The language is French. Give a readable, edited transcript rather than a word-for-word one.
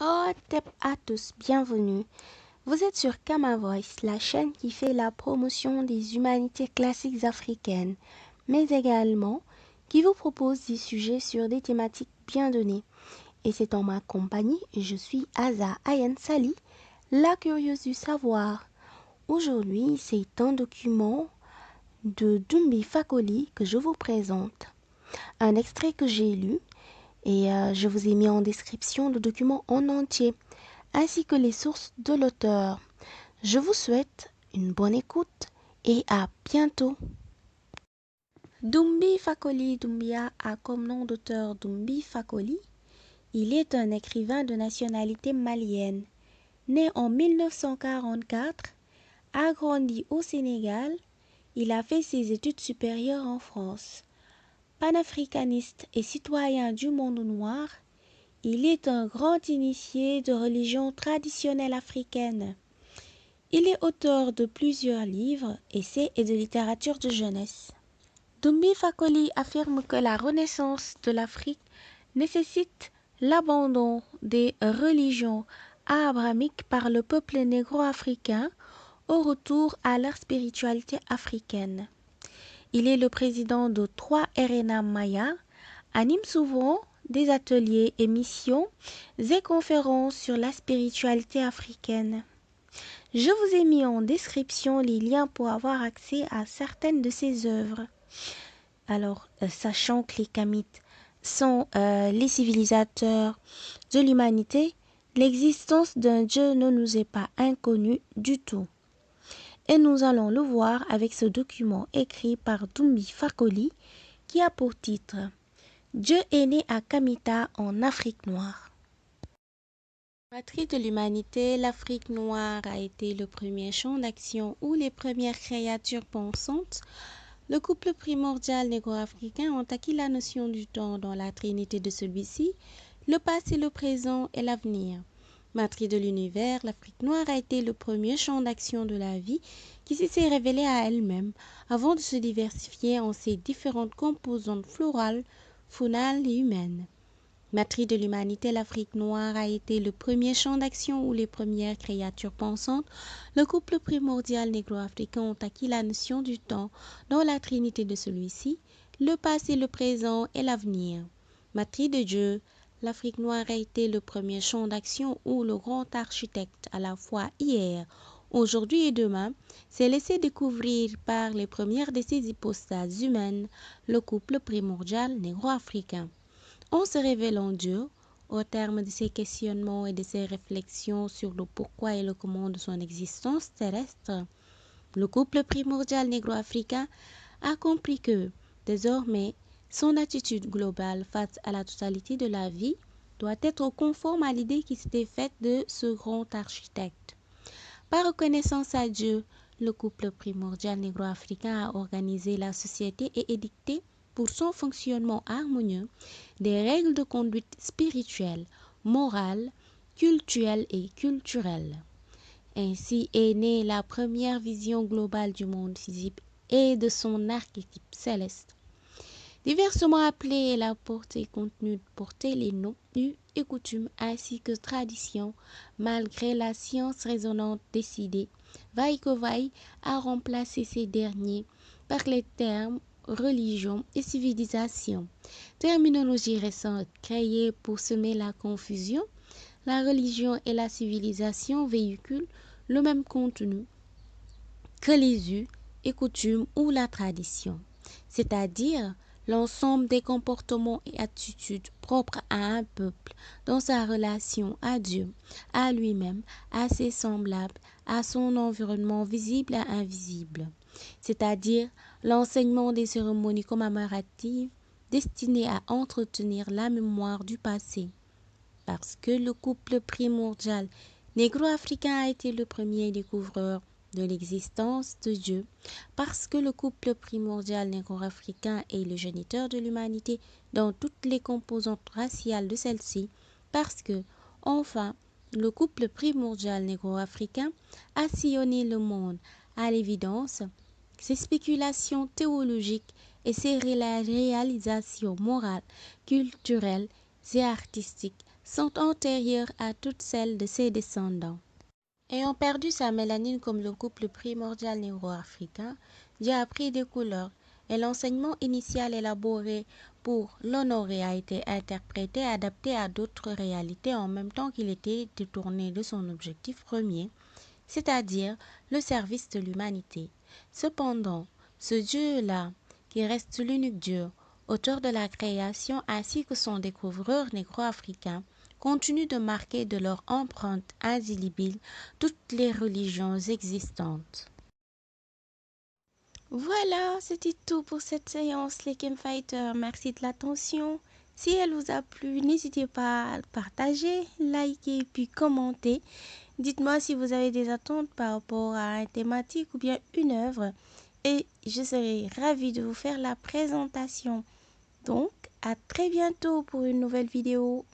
Oh, tep à tous, bienvenue. Vous êtes sur Kama Voice, la chaîne qui fait la promotion des humanités classiques africaines, mais également qui vous propose des sujets sur des thématiques bien données. Et c'est en ma compagnie, je suis Aza Ayan Sali, la curieuse du savoir. Aujourd'hui, c'est un document de Dumbi Fakoli que je vous présente. Un extrait que j'ai lu et je vous ai mis en description le document en entier, ainsi que les sources de l'auteur. Je vous souhaite une bonne écoute et à bientôt. Dumbi Fakoli Doumbia a comme nom d'auteur Dumbi Fakoli. Il est un écrivain de nationalité malienne. Né en 1944, agrandi au Sénégal, il a fait ses études supérieures en France. Panafricaniste et citoyen du monde noir, il est un grand initié de religion traditionnelle africaine. Il est auteur de plusieurs livres, essais et de littérature de jeunesse. Dumbi Fakoli affirme que la renaissance de l'Afrique nécessite l'abandon des religions abrahamiques par le peuple négro-africain au retour à leur spiritualité africaine. Il est le président de 3 RNA Maya, anime souvent des ateliers, émissions et conférences sur la spiritualité africaine. Je vous ai mis en description les liens pour avoir accès à certaines de ses œuvres. Alors, sachant que les Kamites sont les civilisateurs de l'humanité, l'existence d'un Dieu ne nous est pas inconnue du tout. Et nous allons le voir avec ce document écrit par Dumbi Fakoli qui a pour titre « Dieu est né à Kamita en Afrique noire ». Patrie de l'humanité, l'Afrique noire a été le premier champ d'action où les premières créatures pensantes, le couple primordial négro-africain, ont acquis la notion du temps dans la trinité de celui-ci, le passé, le présent et l'avenir. Matrice de l'univers, l'Afrique noire a été le premier champ d'action de la vie qui s'est révélée à elle-même avant de se diversifier en ses différentes composantes florales, faunales et humaines. Matrice de l'humanité, l'Afrique noire a été le premier champ d'action où les premières créatures pensantes, le couple primordial négro-africain, ont acquis la notion du temps dans la trinité de celui-ci, le passé, le présent et l'avenir. Matrice de Dieu, l'Afrique noire a été le premier champ d'action où le grand architecte, à la fois hier, aujourd'hui et demain, s'est laissé découvrir par les premières de ses hypostases humaines, le couple primordial négro-africain. En se révélant Dieu, au terme de ses questionnements et de ses réflexions sur le pourquoi et le comment de son existence terrestre, le couple primordial négro-africain a compris que, désormais, son attitude globale face à la totalité de la vie doit être conforme à l'idée qui s'était faite de ce grand architecte. Par reconnaissance à Dieu, le couple primordial négro-africain a organisé la société et édicté, pour son fonctionnement harmonieux, des règles de conduite spirituelle, morale, cultuelle et culturelle. Ainsi est née la première vision globale du monde physique et de son archétype céleste. Diversement appelée, elle a porté contenu, porté les noms, us et coutumes ainsi que traditions, malgré la science raisonnante décidée, vaille que vaille, à remplacer ces derniers par les termes religion et civilisation. Terminologie récente créée pour semer la confusion, la religion et la civilisation véhiculent le même contenu que les us et coutumes ou la tradition, c'est-à-dire l'ensemble des comportements et attitudes propres à un peuple dans sa relation à Dieu, à lui-même, à ses semblables, à son environnement visible et invisible, c'est-à-dire l'enseignement des cérémonies commémoratives destinées à entretenir la mémoire du passé. Parce que le couple primordial négro-africain a été le premier découvreur de l'existence de Dieu, parce que le couple primordial négro-africain est le géniteur de l'humanité dans toutes les composantes raciales de celle-ci, parce que, enfin, le couple primordial négro-africain a sillonné le monde. À l'évidence, ses spéculations théologiques et ses réalisations morales, culturelles et artistiques sont antérieures à toutes celles de ses descendants. Ayant perdu sa mélanine comme le couple primordial négro-africain, Dieu a pris des couleurs et l'enseignement initial élaboré pour l'honorer a été interprété et adapté à d'autres réalités en même temps qu'il était détourné de son objectif premier, c'est-à-dire le service de l'humanité. Cependant, ce Dieu-là, qui reste l'unique Dieu, auteur de la création ainsi que son découvreur négro-africain, continue de marquer de leur empreinte indélébile toutes les religions existantes. Voilà, c'était tout pour cette séance, les Campfighters. Merci de l'attention. Si elle vous a plu, n'hésitez pas à le partager, liker puis commenter. Dites-moi si vous avez des attentes par rapport à une thématique ou bien une œuvre et je serai ravie de vous faire la présentation. Donc, à très bientôt pour une nouvelle vidéo.